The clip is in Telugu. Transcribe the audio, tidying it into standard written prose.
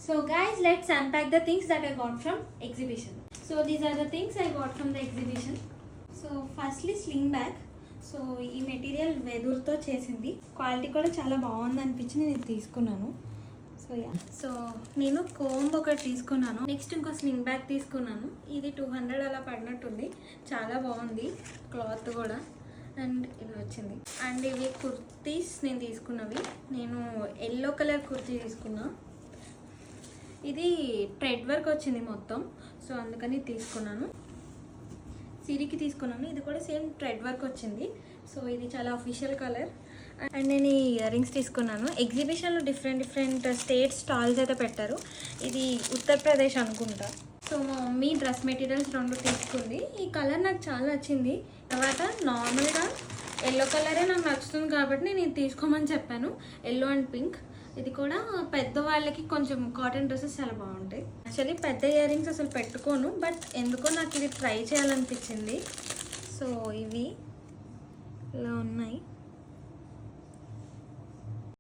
So guys, let's unpack the things that I got from exhibition. So these are the things I got from the exhibition. So firstly sling bag. So ఈ మెటీరియల్ వెదురుతో చేసింది, క్వాలిటీ కూడా చాలా బాగుంది అనిపించి నేను ఇది తీసుకున్నాను. సో నేను కోంబ్ ఒకటి తీసుకున్నాను, నెక్స్ట్ ఇంకో స్లింగ్ బ్యాగ్ తీసుకున్నాను. ఇది 200 అలా పడినట్టుంది, చాలా బాగుంది క్లాత్ కూడా. అండ్ ఇది వచ్చింది. అండ్ ఇవి కుర్తీస్ నేను తీసుకున్నవి, నేను ఎల్లో కలర్ కుర్తీ తీసుకున్నా. ఇది థ్రెడ్ వర్క్ వచ్చింది మొత్తం, సో అందుకని తీసుకున్నాను. సిరికి తీసుకున్నాను, ఇది కూడా సేమ్ థ్రెడ్ వర్క్ వచ్చింది. సో ఇది చాలా అఫీషియల్ కలర్. అండ్ నేను ఈ ఇయర్ రింగ్స్ తీసుకున్నాను. ఎగ్జిబిషన్లో డిఫరెంట్ స్టేట్ స్టాల్స్ అయితే పెట్టారు. ఇది ఉత్తరప్రదేశ్ అనుకుంటా. సో మా మమ్మీ డ్రెస్ మెటీరియల్స్ 2 తీసుకుంది. ఈ కలర్ నాకు చాలా నచ్చింది. తర్వాత నార్మల్గా ఎల్లో కలరే నాకు నచ్చుతుంది కాబట్టి నేను ఇది తీసుకోమని చెప్పాను, ఎల్లో అండ్ పింక్. ఇది కూడా పెద్దవాళ్ళకి కొంచెం కాటన్ డ్రెస్సెస్ చాలా బాగుంటాయి. యాక్చువల్లీ పెద్ద ఇయర్ రింగ్స్ అసలు పెట్టుకోను, బట్ ఎందుకో నాకు ఇది ట్రై చేయాలనిపించింది. సో ఇవి ఇలా ఉన్నాయి.